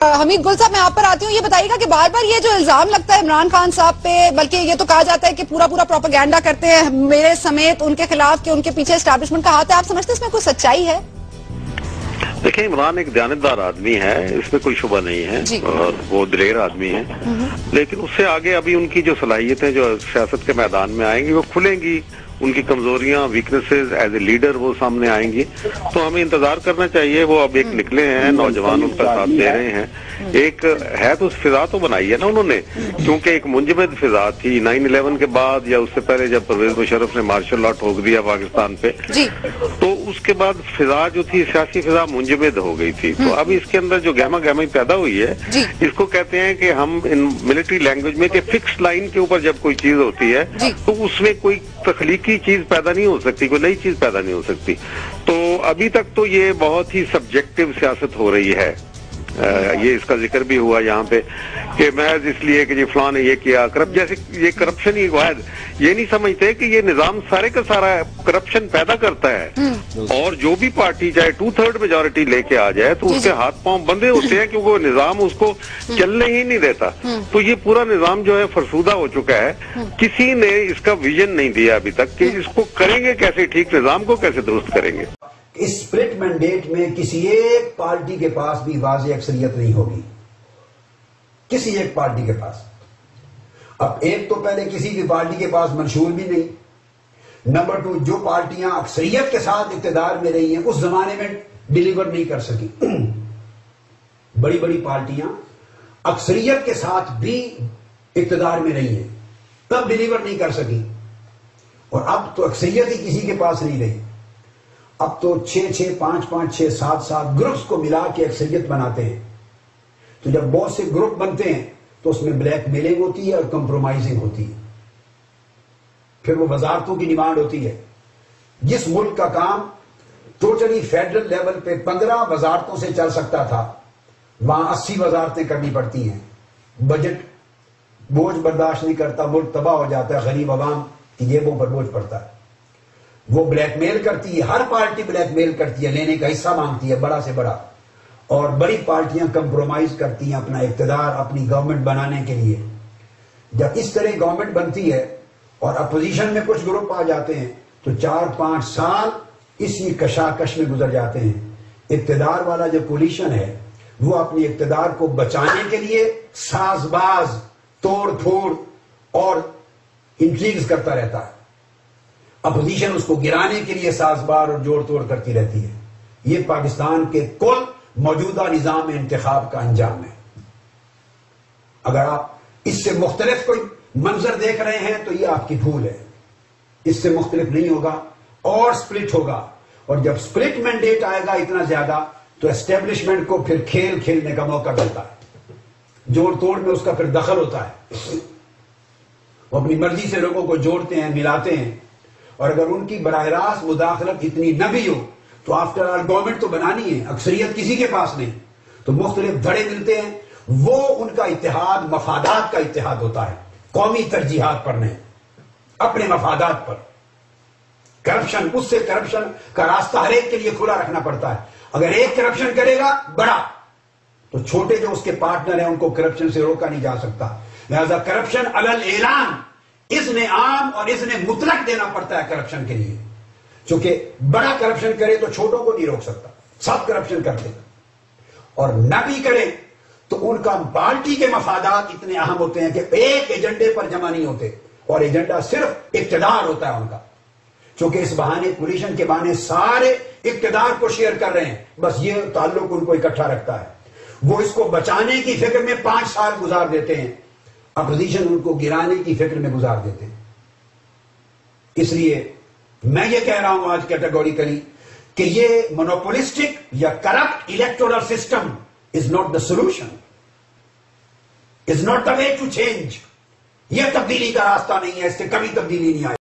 حمید گل صاحب، میں آپ پر آتی ہوں. یہ بتائیے گا کہ بار بار یہ جو الزام لگتا ہے عمران خان صاحب پہ، بلکہ یہ تو کہا جاتا ہے کہ پورا پروپیگنڈا کرتے ہیں میرے سمیت ان کے خلاف کہ ان کے پیچھے اسٹیبلشمنٹ کا ہاتھ ہے، آپ سمجھتے ہیں اس میں کوئی سچائی ہے؟ دیکھیں، عمران ایک دیانتدار آدمی ہے، اس میں کوئی شبہ نہیں ہے جی. اور وہ دلیر آدمی ہے، لیکن اس سے آگے ابھی ان کی جو صلاحیتیں جو سیاست کے میدان میں آئیں گی وہ کھلیں گی، ان کی کمزوریاں، ویکنسز ایز اے لیڈر وہ سامنے آئیں گی. تو ہمیں انتظار کرنا چاہیے. وہ اب ایک نکلے ہیں، نوجوان ان کا ساتھ دے رہے ہیں. ایک ہے تو فضا تو بنائی ہے نا انہوں نے، کیونکہ ایک منجمد فضا تھی 9/11 کے بعد یا اس سے پہلے جب پرویز مشرف نے مارشل لا ٹھوک دیا پاکستان پہ، تو اس کے بعد فضا جو تھی، سیاسی فضا منجمد ہو گئی تھی. تو اب اس کے اندر جو گہما گہمی پیدا ہوئی ہے، اس کو کہتے ہیں کہ ہم ان ملٹری لینگویج میں کہ فکس لائن کے اوپر جب کوئی چیز ہوتی ہے تو اس میں کوئی تخلیقی چیز پیدا نہیں ہو سکتی، کوئی نئی چیز پیدا نہیں ہو سکتی. تو ابھی تک تو یہ بہت ہی سبجیکٹو سیاست ہو رہی ہے. یہ اس کا ذکر بھی ہوا یہاں پہ کہ محض اس لیے کہ جی فلاں نے یہ کیا، جیسے یہ کرپشن ہی واحد یہ نہیں سمجھتے کہ یہ نظام سارے کا سارا کرپشن پیدا کرتا ہے. اور جو بھی پارٹی چاہے 2/3 میجورٹی لے کے آ جائے تو اس کے ہاتھ پاؤں بندھے ہوتے ہیں، کیونکہ وہ نظام اس کو چلنے ہی نہیں دیتا. تو یہ پورا نظام جو ہے فرسودہ ہو چکا ہے. کسی نے اس کا ویژن نہیں دیا ابھی تک کہ اس کو کریں گے کیسے، ٹھیک نظام کو کیسے درست کریں گے. اس سپلٹ مینڈیٹ میں کسی ایک پارٹی کے پاس بھی واضح اکثریت نہیں ہوگی، کسی ایک پارٹی کے پاس. اب ایک تو پہلے کسی بھی پارٹی کے پاس منشور بھی نہیں. نمبر 2، جو پارٹیاں اکثریت کے ساتھ اقتدار میں رہی ہیں اس زمانے میں ڈیلیور نہیں کر سکی. بڑی بڑی پارٹیاں اکثریت کے ساتھ بھی اقتدار میں رہی ہیں، تب ڈیلیور نہیں کر سکی. اور اب تو اکثریت ہی کسی کے پاس نہیں رہی. اب تو 6-6 5-5 6 7 گروپس کو ملا کے اکثریت بناتے ہیں. تو جب بہت سے گروپ بنتے ہیں تو اس میں بلیک میلنگ ہوتی ہے اور کمپرومائزنگ ہوتی ہے. پھر وہ وزارتوں کی ڈیمانڈ ہوتی ہے. جس ملک کا کام ٹوٹلی فیڈرل لیول پہ 15 وزارتوں سے چل سکتا تھا، وہاں 80 وزارتیں کرنی پڑتی ہیں. بجٹ بوجھ برداشت نہیں کرتا، ملک تباہ ہو جاتا ہے، غریب عوام کی جیبوں پر بوجھ پڑتا ہے. وہ بلیک میل کرتی ہے، ہر پارٹی بلیک میل کرتی ہے، لینے کا حصہ مانگتی ہے بڑا سے بڑا. اور بڑی پارٹیاں کمپرومائز کرتی ہیں اپنا اقتدار اپنی گورنمنٹ بنانے کے لیے. جب اس طرح گورنمنٹ بنتی ہے اور اپوزیشن میں کچھ گروپ آ جاتے ہیں تو 4-5 سال اسی کشاکش میں گزر جاتے ہیں. اقتدار والا جو کولیشن ہے وہ اپنی اقتدار کو بچانے کے لیے ساز باز، توڑ پھوڑ اور انٹریگز کرتا رہتا ہے. اپوزیشن اس کو گرانے کے لیے ساز بار اور جوڑ توڑ کرتی رہتی ہے. یہ پاکستان کے کل موجودہ نظام انتخاب کا انجام ہے. اگر آپ اس سے مختلف کوئی منظر دیکھ رہے ہیں تو یہ آپ کی بھول ہے. اس سے مختلف نہیں ہوگا اور سپلٹ ہوگا. اور جب سپلٹ مینڈیٹ آئے گا اتنا زیادہ تو اسٹیبلشمنٹ کو پھر کھیل کھیلنے کا موقع ملتا ہے. جوڑ توڑ میں اس کا پھر دخل ہوتا ہے. وہ اپنی مرضی سے لوگوں کو جوڑتے ہیں، ملاتے ہیں. اور اگر ان کی براہ راست مداخلت اتنی نہ بھی ہو تو آفٹر آل گورنمنٹ تو بنانی ہے، اکثریت کسی کے پاس نہیں. تو مختلف دھڑے ملتے ہیں. وہ ان کا اتحاد مفادات کا اتحاد ہوتا ہے، قومی ترجیحات پر نہیں، اپنے مفادات پر. کرپشن، اس سے کرپشن کا راستہ ہر ایک کے لیے کھلا رکھنا پڑتا ہے. اگر ایک کرپشن کرے گا بڑا تو چھوٹے جو اس کے پارٹنر ہیں ان کو کرپشن سے روکا نہیں جا سکتا. لہذا کرپشن علل اعلان اذن عام اور اذن مطلق دینا پڑتا ہے کرپشن کے لیے. چونکہ بڑا کرپشن کرے تو چھوٹوں کو نہیں روک سکتا، سب کرپشن کرتے ہیں. اور نہ بھی کرے تو ان کا پارٹی کے مفادات اتنے اہم ہوتے ہیں کہ ایک ایجنڈے پر جمع نہیں ہوتے، اور ایجنڈا صرف اقتدار ہوتا ہے ان کا. چونکہ اس بہانے کولیشن کے بہانے سارے اقتدار کو شیئر کر رہے ہیں، بس یہ تعلق ان کو اکٹھا رکھتا ہے. وہ اس کو بچانے کی فکر میں 5 سال گزار دیتے ہیں، اپوزیشن ان کو گرانے کی فکر میں گزار دیتے ہیں. اس لیے میں یہ کہہ رہا ہوں آج کیٹیگوریکلی کہ یہ مونوپولسٹک یا corrupt electoral system is not the solution, is not the way to change. یہ تبدیلی کا راستہ نہیں ہے، اس سے کبھی تبدیلی نہیں آئے.